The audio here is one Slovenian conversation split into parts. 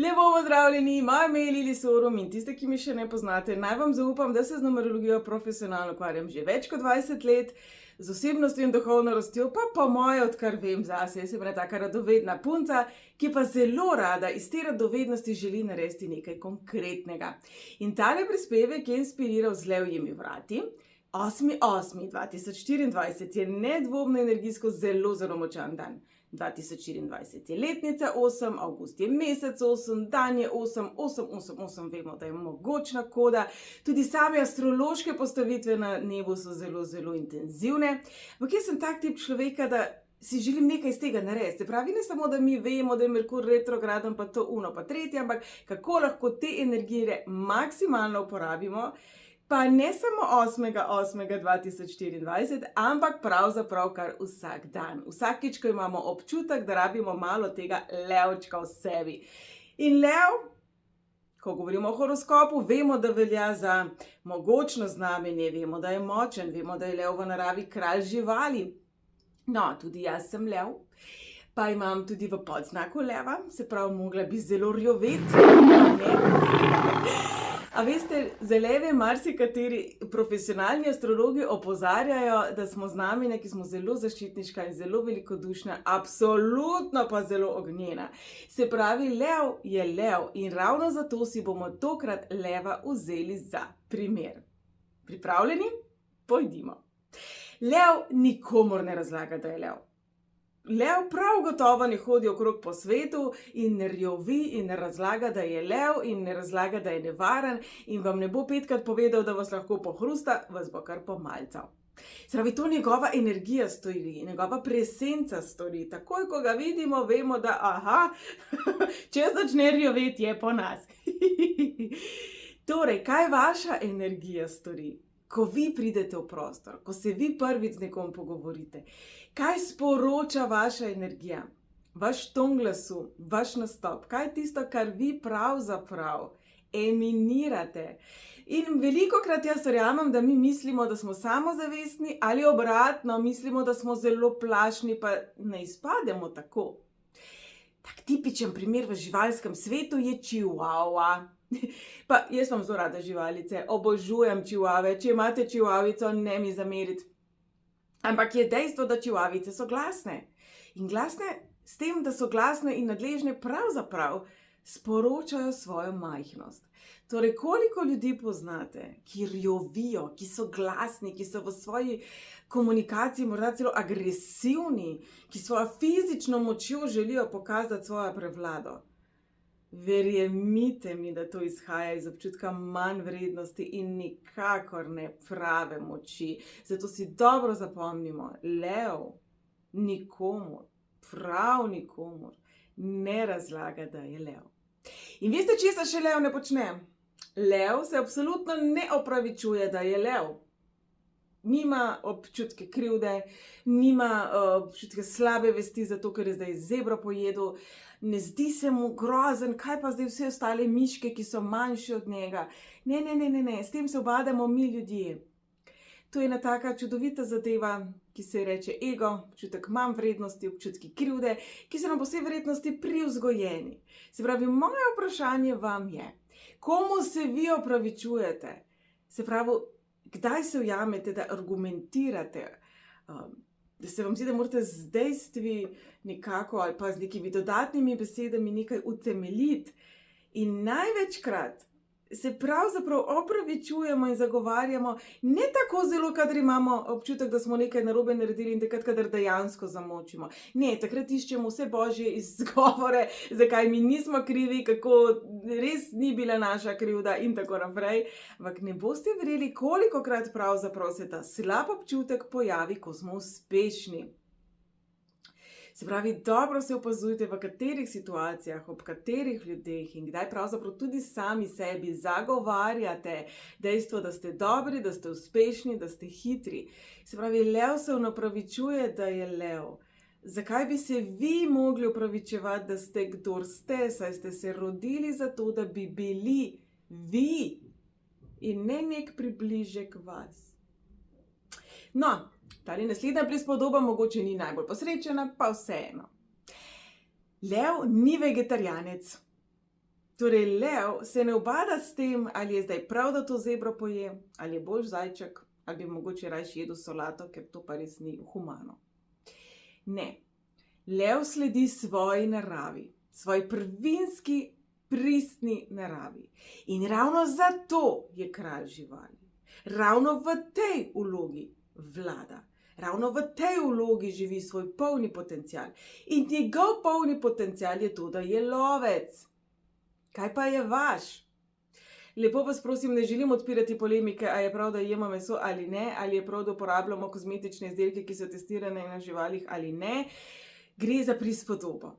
Lepo pozdravljeni, moje ime je Lili Sorum in tiste, ki me še ne poznate, naj vam zaupam, da se z numerologijo profesionalno ukvarjam že več kot 20 let, z osebnostjo in duhovno rastjo, pa po moje, odkar vem zase, jaz sem taka radovedna punca, ki pa zelo rada iz te radovednosti želi narediti nekaj konkretnega. In tale prispevek je inspiriral z levjimi vrati. 8.8.2024 je nedvomno energijsko zelo, zelo močan dan. 2024 je letnica 8, avgust je mesec 8, dan je 8, 8, 8, 8, vemo, da je mogočna koda. Tudi same astrološke postavitve na nebu so zelo, zelo intenzivne. Ampak jaz sem tak tip človeka, da si želim nekaj iz tega narediti. Se pravi, ne samo, da mi vemo, da je Merkur retrograden, pa to uno, pa tretje, ampak kako lahko te energije maksimalno uporabimo. Pa ne samo 8.8.2024, ampak pravzaprav kar vsak dan. Vsakič, ko imamo občutek, da rabimo malo tega levčka v sebi. In lev, ko govorimo o horoskopu, vemo, da velja za mogočno znamenje, vemo, da je močen, vemo, da je lev v naravi kralj živali. No, tudi jaz sem lev, pa imam tudi v podznaku leva, se pravi, mogla bi zelo rjoveti, ne? A veste, za leve marsikateri profesionalni astrologi opozarjajo, da smo znamenja, ki smo zelo zaščitniška in zelo velikodušna, absolutno pa zelo ognjena. Se pravi, lev je lev in ravno zato si bomo tokrat leva vzeli za primer. Pripravljeni? Pojdimo. Lev nikomur ne razlaga, da je lev. Lev prav gotovo ne hodi okrog po svetu in ne rjovi in ne razlaga, da je lev in ne razlaga, da je nevaren in vam ne bo 5krat povedal, da vas lahko pohrusta, vas bo kar pomalcal. Se pravi, to njegova energija stori, njegova presenca stori. Takoj, ko ga vidimo, vemo, da aha, če začne rjoveti, je po nas. Torej, kaj vaša energija stori? Ko vi pridete v prostor, ko se vi prvič z nekom pogovorite, kaj sporoča vaša energija, vaš ton glasu, vaš nastop, kaj je tisto, kar vi pravzaprav eminirate. In velikokrat jaz verjamem, da mi mislimo, da smo samozavestni ali obratno, mislimo, da smo zelo plašni, pa ne izpademo tako. Tak tipičen primer v živalskem svetu je čivava. Pa jaz vam zelo rada živalice, obožujem čivave, če imate čivavico, ne mi zameriti. Ampak je dejstvo, da čivavice so glasne. In glasne s tem, da so glasne in nadležne pravzaprav sporočajo svojo majhnost. Torej, koliko ljudi poznate, ki rjovijo, ki so glasni, ki so v svoji komunikaciji morda celo agresivni, ki svojo fizično močjo želijo pokazati svojo prevlado. Verjemite mi, da to izhaja iz občutka manj vrednosti in nikakor ne prave moči. Zato si dobro zapomnimo, lev nikomur, prav nikomur ne razlaga, da je lev. In veste, česa še lev ne počne? Lev se absolutno ne opravičuje, da je lev. Nima občutke krivde, nima občutke slabe vesti, zato ker je zdaj zebro pojedel. Ne zdi se mu grozen, kaj pa zdaj vse ostale miške, ki so manjše od njega. Ne, s tem se ubadamo mi ljudje. To je ena taka čudovita zadeva, ki se reče ego, občutek manj vrednosti, občutki krivde, ki so nam po vsej vrednosti privzgojeni. Se pravi, moje vprašanje vam je, komu se vi opravičujete? Se pravi, kdaj se ujamete, da argumentirate, da se vam zdi, da morate z dejstvi nekako ali pa z nekimi dodatnimi besedami nekaj utemeljiti. In največkrat se pravzaprav opravičujemo in zagovarjamo ne tako zelo, kadar imamo občutek, da smo nekaj narobe naredili in takrat, kadar dejansko zamočimo. Ne, takrat iščemo vse božje izgovore, zakaj mi nismo krivi, kako res ni bila naša krivda in tako naprej. Ampak ne boste verjeli, kolikokrat pravzaprav se ta slab občutek pojavi, ko smo uspešni. Se pravi, dobro se opazujte, v katerih situacijah, ob katerih ljudeh in kdaj pravzaprav tudi sami sebi zagovarjate dejstvo, da ste dobri, da ste uspešni, da ste hitri. Se pravi, lev se ne opravičuje, da je lev. Zakaj bi se vi mogli opravičevati, da ste kdor ste, saj ste se rodili zato, da bi bili vi in ne nek približek vas. No, tale naslednja prispodoba mogoče ni najbolj posrečena, pa vseeno. Lev ni vegetarijanec. Torej, lev se ne ubada s tem, ali je zdaj prav, da to zebro poje, ali je bolj zajček, ali bi mogoče rajši jedel solato, ker to pa res ni humano. Ne, lev sledi svoji naravi, svoji prvinski, pristni naravi. In ravno zato je kralj živali. Ravno v tej vlogi vlada. Ravno v tej vlogi živi svoj polni potencial. In njegov polni potencial je to, da je lovec. Kaj pa je vaš? Lepo vas prosim, ne želim odpirati polemike, a je prav, da jemo meso ali ne, ali je prav, da uporabljamo kozmetične izdelke, ki so testirane na živalih ali ne. Gre za prispodobo.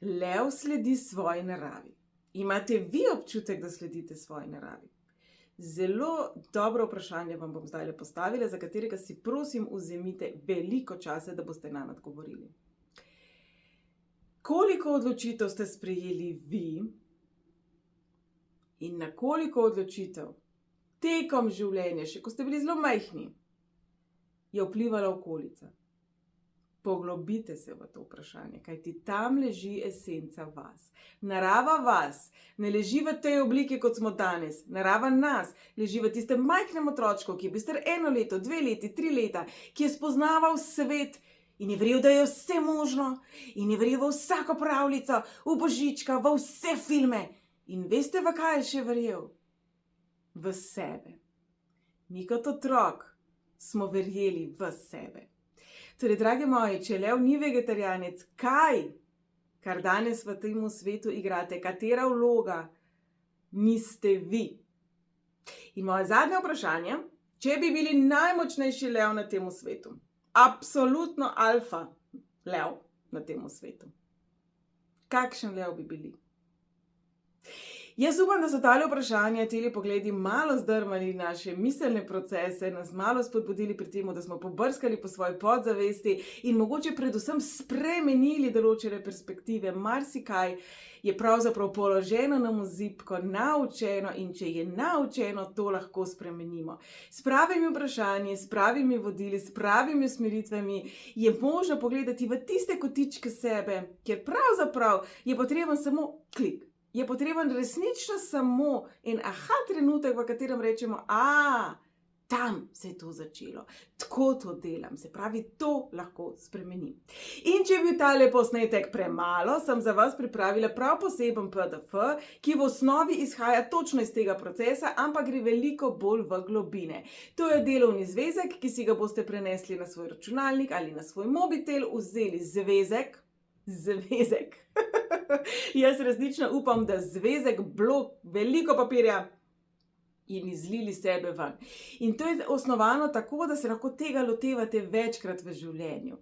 Lev sledi svoji naravi. Imate vi občutek, da sledite svoji naravi? Zelo dobro vprašanje vam bom zdaj postavila, za katerega si prosim vzemite veliko časa, da boste nam odgovorili. Koliko odločitev ste sprejeli vi in na koliko odločitev tekom življenja, še ko ste bili zelo majhni, je vplivala okolica? Poglobite se v to vprašanje, kajti tam leži esenca vas. Narava vas ne leži v tej obliki, kot smo danes. Narava nas leži v tistem majhnem otročku, ki je bil star 1 leto, 2 leti, 3 leta, ki je spoznaval svet in je verjel, da je vse možno, in je verjel v vsako pravljico, v Božička, v vse filme. In veste, v kaj je še verjel? V sebe. Mi kot otrok smo verjeli v sebe. Torej, dragi moji, če lev ni vegetarijanec, kaj, kar danes v tem svetu igrate, katera vloga niste vi? In moje zadnje vprašanje, če bi bili najmočnejši lev na tem svetu, absolutno alfa lev na tem svetu, kakšen lev bi bili? Jaz upam, da so tale vprašanja, tele pogledi malo zdrmali naše miselne procese, nas malo spodbudili pri tem, da smo pobrskali po svoji podzavesti in mogoče predvsem spremenili določene perspektive. Marsikaj je pravzaprav položeno nam v zibko, naučeno, in če je naučeno, to lahko spremenimo. S pravimi vprašanji, s pravimi vodili, s pravimi usmeritvami je možno pogledati v tiste kotičke sebe, kjer pravzaprav je potreben samo klik. Je potreben resnično samo en aha trenutek, v katerem rečemo, tam se je to začelo, tako to delam, se pravi, to lahko spremenim. In če je bil tale posnetek premalo, sem za vas pripravila prav poseben PDF, ki v osnovi izhaja točno iz tega procesa, ampak gre veliko bolj v globine. To je delovni zvezek, ki si ga boste prenesli na svoj računalnik ali na svoj mobitel, vzeli zvezek. Jaz resnično upam, da zvezek, blok, veliko papirja in izlili sebe ven. In to je osnovano tako, da se lahko tega lotevate večkrat v življenju.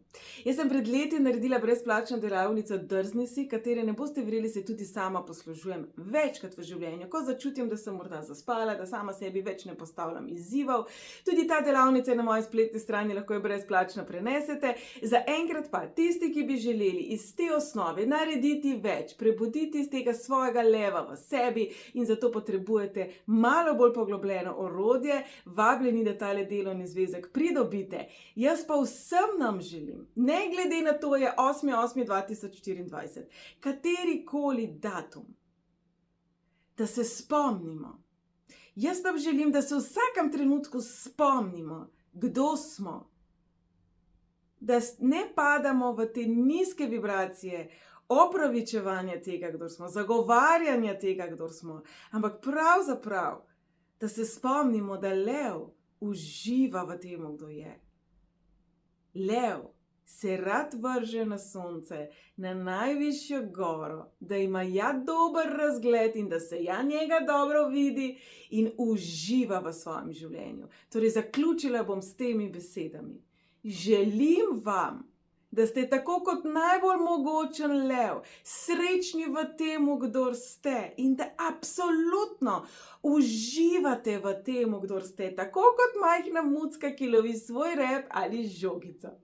Jaz sem pred leti naredila brezplačno delavnico Drzni si, katere ne boste verjeli, se tudi sama poslužujem večkrat v življenju, ko začutim, da sem morda zaspala, da sama sebi več ne postavljam izzivov. Tudi ta delavnica je na moji spletni strani, lahko jo brezplačno prenesete. Za enkrat pa, tisti, ki bi želeli iz te osnove narediti več, prebuditi iz tega svojega leva v sebi in zato potrebujete malo bolj poglobljeno orodje, vabljeni, da tale delovni zvezek pridobite. Jaz pa vsem nam želim, ne glede na to, je 8.8.2024, katerikoli datum, da se spomnimo. Jaz nam želim, da se v vsakem trenutku spomnimo, kdo smo. Da ne padamo v te nizke vibracije, opravičevanja tega, kdo smo, zagovarjanja tega, kdo smo, ampak pravzaprav, da se spomnimo, da lev uživa v tem, kdo je. Lev se rad vrže na sonce, na najvišjo goro, da ima dober razgled in da se njega dobro vidi in uživa v svojem življenju. Torej, zaključila bom s temi besedami. Želim vam, da ste tako kot najbolj mogočen lev, srečni v tem, kdor ste, in da absolutno uživate v tem, kdor ste, tako kot majhna mucka, ki lovi svoj rep ali žogico.